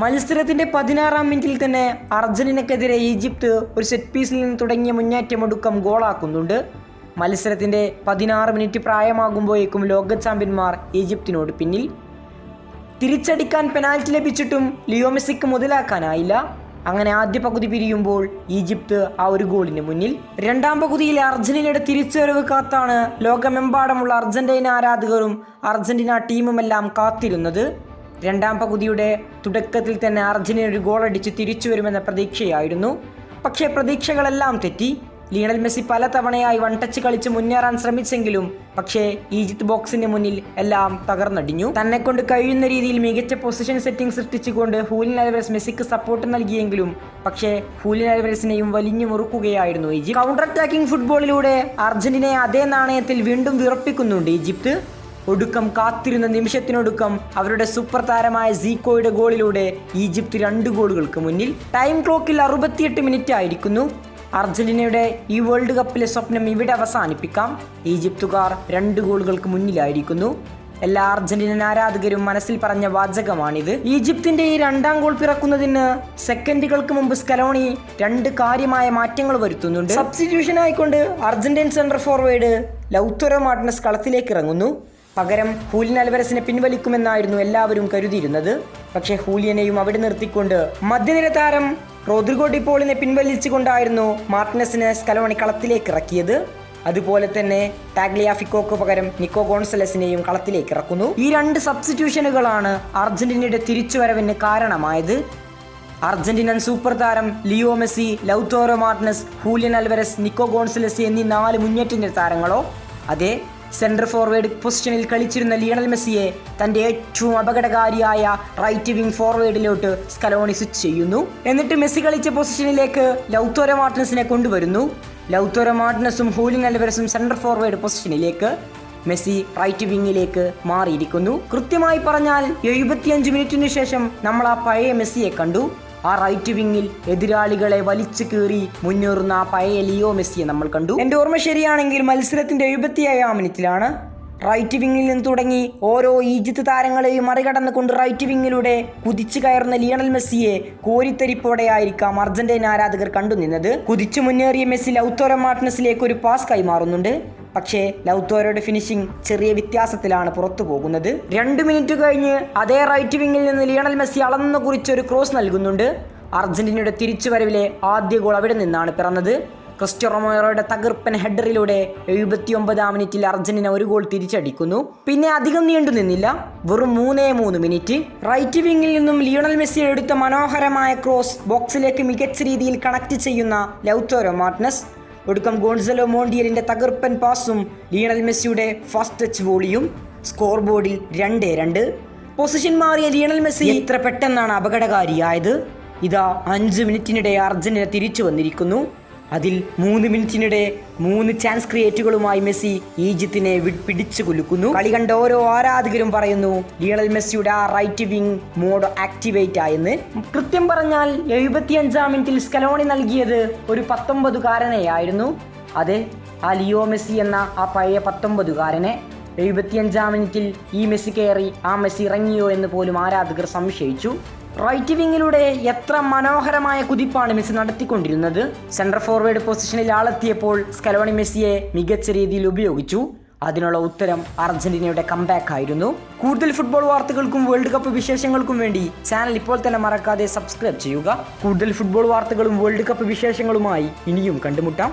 മത്സരത്തിന്റെ 16-ാം മിനിറ്റിൽ തന്നെ അർജന്റീനക്കെതിരെ ഈജിപ്ത് ഒരു സെറ്റ് പീസിൽ നിന്ന് തുടങ്ങിയ മുന്നേറ്റമൊടുക്കം ഗോളാക്കുന്നുണ്ട്. മത്സരത്തിന്റെ 16 മിനിറ്റ് പ്രായമാകുമ്പോഴേക്കും ലോക ചാമ്പ്യന്മാർ ഈജിപ്തിനോട് പിന്നിൽ. തിരിച്ചടിക്കാൻ പെനാൽറ്റി ലഭിച്ചിട്ടും ലിയോ മെസ്സിക്ക് മുതലാക്കാനായില്ല. അങ്ങനെ ആദ്യ പകുതി പിരിയുമ്പോൾ ഈജിപ്ത് ആ ഒരു ഗോളിന് മുന്നിൽ. രണ്ടാം പകുതിയിൽ അർജന്റീനയുടെ തിരിച്ചുവരവ് കാത്താണ് ലോകമെമ്പാടുമുള്ള അർജന്റീന ആരാധകരും അർജന്റീന ടീമുമെല്ലാം കാത്തിരുന്നത്. രണ്ടാം പകുതിയുടെ തുടക്കത്തിൽ തന്നെ അർജന്റീന ഒരു ഗോളടിച്ച് തിരിച്ചു വരുമെന്ന പ്രതീക്ഷയായിരുന്നു. പക്ഷേ പ്രതീക്ഷകളെല്ലാം തെറ്റി. ലിയണൽ മെസ്സി പലതവണയായി വൺ ടച്ച് കളിച്ച് മുന്നേറാൻ ശ്രമിച്ചെങ്കിലും പക്ഷേ ഈജിപ്ത് ബോക്സിന് മുന്നിൽ എല്ലാം തകർന്നടിഞ്ഞു. തന്നെ കൊണ്ട് കഴിയുന്ന രീതിയിൽ മികച്ച പൊസിഷൻ സെറ്റിംഗ് സൃഷ്ടിച്ചുകൊണ്ട് ഹൂലിൻ ആൽവരസ് മെസ്സിക്ക് സപ്പോർട്ട് നൽകിയെങ്കിലും പക്ഷേ ഹൂലിൻ ആൽവരസിനെയും വലിഞ്ഞു മുറുക്കുകയായിരുന്നു ഈജിപ്ത്. കൗണ്ടർ അറ്റാക്കിംഗ് ഫുട്ബോളിലൂടെ അർജന്റീനയെ അതേ നാണയത്തിൽ വീണ്ടും വിറപ്പിക്കുന്നുണ്ട് ഈജിപ്ത്. ഒടുക്കം കാത്തിരുന്ന നിമിഷത്തിനൊടുക്കം അവരുടെ സൂപ്പർ താരമായ സീക്കോയുടെ ഗോളിലൂടെ ഈജിപ്ത് 2 ഗോളുകൾക്ക് മുന്നിൽ. ടൈം ക്ലോക്കിൽ 68 മിനിറ്റ് ആയിരിക്കുന്നു. അർജന്റീനയുടെ ഈ വേൾഡ് കപ്പിലെ സ്വപ്നം ഇവിടെ അവസാനിപ്പിക്കാം. ഈജിപ്തുകാർ 2 ഗോളുകൾക്ക് മുന്നിലായിരിക്കുന്നു. എല്ലാ അർജന്റീനൻ ആരാധകരും മനസ്സിൽ പറഞ്ഞ വാചകമാണിത്. ഈജിപ്തിന്റെ ഈ 2ാം ഗോൾ പിറക്കുന്നതിന് സെക്കൻഡുകൾക്ക് മുമ്പ് സ്കലോണി 2 കാര്യമായ മാറ്റങ്ങൾ വരുത്തുന്നുണ്ട്. സബ്സ്റ്റിറ്റ്യൂഷൻ ആയിക്കൊണ്ട് Argentine central forward Lautaro Martinez കളത്തിലേക്ക് ഇറങ്ങുന്നു. പകരം ഹൂലിൻ ആൽവരസിനെ പിൻവലിക്കുമെന്നായിരുന്നു എല്ലാവരും കരുതിയിരുന്നത്. പക്ഷേ ഹൂലിയനെയും അവിടെ നിർത്തിക്കൊണ്ട് മധ്യനിര താരം റോദ്രിഗോ ഡിപോളിനെ പിൻവലിച്ചുകൊണ്ടായിരുന്നു മാർട്ടിനസിനെ സ്കലോണി കളത്തിലേക്ക് ഇറക്കിയത്. അതുപോലെ തന്നെ ടാഗ്ലിയാഫിക്കോക്ക് പകരം നിക്കോ ഗോൺസലസിനെയും കളത്തിലേക്ക് ഇറക്കുന്നു. ഈ 2 സബ്സ്റ്റിറ്റ്യൂഷനുകളാണ് അർജന്റീനയുടെ തിരിച്ചുവരവിന് കാരണമായത്. അർജന്റീനൻ സൂപ്പർ താരം Leo Messi, Lautaro Martinez, Julian Alvarez, Nico Gonzalez എന്നീ 4 മുന്നേറ്റ താരങ്ങളോ അതെ സെൻട്രൽ ഫോർവേഡ് പൊസിഷനിൽ കളിച്ചിരുന്ന ലിയണൽ മെസ്സിയെ തൻ്റെ ഏറ്റവും അപകടകാരിയായ റൈറ്റ് വിംഗ് ഫോർവേഡിലോട്ട് സ്കലോണി സ്വിച്ച് ചെയ്യുന്നു. എന്നിട്ട് മെസ്സി കളിച്ച പൊസിഷനിലേക്ക് ലൗത്തോറോ മാർട്ടിനസിനെ കൊണ്ടുവരുന്നു. ലൗത്തോറോ മാർട്ടിനസും ഹൂലിൻ ആൽവരസും സെൻട്രൽ ഫോർവേഡ് പൊസിഷനിലേക്ക്, മെസ്സി റൈറ്റ് വിങ്ങിലേക്ക് മാറിയിരിക്കുന്നു. കൃത്യമായി പറഞ്ഞാൽ 75 മിനിറ്റിനു ശേഷം നമ്മൾ ആ പഴയ മെസ്സിയെ കണ്ടു. ആ റൈറ്റ് വിങ്ങിൽ എതിരാളികളെ വലിച്ചു കീറി മുന്നേറുന്ന ആ പഴയ ലിയോ മെസ്സിയെ നമ്മൾ കണ്ടു. എൻ്റെ ഓർമ്മ ശരിയാണെങ്കിൽ മത്സരത്തിന്റെ 77-ാം മിനിറ്റിലാണ്. റൈറ്റ് വിങ്ങിൽ നിന്ന് തുടങ്ങി ഓരോ ഈജിപ്ത് താരങ്ങളെയും മറികടന്നുകൊണ്ട് റൈറ്റ് വിങ്ങിലൂടെ കുതിച്ചു കയറുന്ന ലിയണൽ മെസ്സിയെ കോരിത്തരിപ്പോടെയായിരിക്കാം അർജന്റീന ആരാധകർ കണ്ടുനിന്നത്. കുതിച്ചു മുന്നേറിയ മെസ്സി ലൗത്തോറോ മാർട്ടിനസിലേക്ക് ഒരു പാസ് കൈമാറുന്നുണ്ട്. പക്ഷേ ലൗത്തോറോയുടെ ഫിനിഷിംഗ് ചെറിയ വ്യത്യാസത്തിലാണ് പുറത്തു പോകുന്നത്. 2 മിനിറ്റ് കഴിഞ്ഞ് അതേ റൈറ്റ് വിങ്ങിൽ നിന്ന് ലിയണൽ മെസ്സി അളന്നു കുറിച്ചൊരു ക്രോസ് നൽകുന്നുണ്ട്. അർജന്റീനയുടെ തിരിച്ചുവരവിലെ ആദ്യ ഗോൾ അവിടെ നിന്നാണ് പിറന്നത്. ക്രിസ്റ്റ്യാനോ റൊണാൾഡോയുടെ തകർപ്പൻ ഹെഡറിലൂടെ 79-ാം മിനിറ്റിൽ അർജന്റീന ഒരു ഗോൾ തിരിച്ചടിക്കുന്നു. പിന്നെ അധികം നീണ്ടു നിന്നില്ല, വെറും 3 മിനിറ്റ്. റൈറ്റ് വിങ്ങിൽ നിന്നും ലിയണൽ മെസ്സി എടുത്ത മനോഹരമായ ക്രോസ് ബോക്സിലേക്ക് മികച്ച രീതിയിൽ കണക്ട് ചെയ്യുന്ന ലൗത്തോറോ മാർട്ടിനസ്. ഒടുക്കം ഗോൺസലോ മോണ്ടിയലിന്റെ തകർപ്പൻ പാസും ലിയണൽ മെസ്സിയുടെ ഫസ്റ്റ് ടച്ച് വോളിയും. സ്കോർ ബോർഡിൽ 2-2. പൊസിഷൻ മാറിയ ലിയണൽ മെസ്സി ഇത്ര പെട്ടെന്നാണ് അപകടകാരിയായത്. ഇതാ 5 മിനിറ്റിനിടെ അർജന്റീന തിരിച്ചു വന്നിരിക്കുന്നു. അതിൽ 3 മിനിറ്റിനിടെ 3 ചാൻസ് ക്രിയേറ്റുകളുമായി മെസ്സി ഈജിപ്തിനെ പിടിച്ചു കുലുക്കുന്നു. കളി കണ്ട ഓരോ ആരാധകരും പറയുന്നു ലിയണൽ മെസ്സിയുടെ ആ റൈറ്റ് വിങ് മോഡ് ആക്ടിവേറ്റ് ആയെന്ന്. കൃത്യം പറഞ്ഞാൽ 75-ാം മിനിറ്റിൽ സ്കലോണി നൽകിയത് ഒരു 19-കാരനെയായിരുന്നു. അതെ, ആ ലിയോ മെസ്സി എന്ന ആ പഴയ 19-കാരനെ. 75-ാം മിനിറ്റിൽ ഈ മെസ്സി കയറി ആ മെസ്സി ഇറങ്ങിയോ എന്ന് പോലും ആരാധകർ സംശയിച്ചു. റൈറ്റ് വിങ്ങിലൂടെ എത്ര മനോഹരമായ കുതിപ്പാണ് മെസ്സി നടത്തിക്കൊണ്ടിരുന്നത്. സെൻട്രൽ ഫോർവേഡ് പൊസിഷനിൽ ആളെത്തിയപ്പോൾ സ്കലോണി മെസ്സിയെ മികച്ച രീതിയിൽ ഉപയോഗിച്ചു. അതിനുള്ള ഉത്തരം അർജന്റീനയുടെ കംബാക്ക് ആയിരുന്നു. കൂടുതൽ ഫുട്ബോൾ വാർത്തകൾക്കും വേൾഡ് കപ്പ് വിശേഷങ്ങൾക്കും വേണ്ടി ചാനൽ ഇപ്പോൾ തന്നെ മറക്കാതെ സബ്സ്ക്രൈബ് ചെയ്യുക. കൂടുതൽ ഫുട്ബോൾ വാർത്തകളും വേൾഡ് കപ്പ് വിശേഷങ്ങളുമായി ഇനിയും കണ്ടുമുട്ടാം.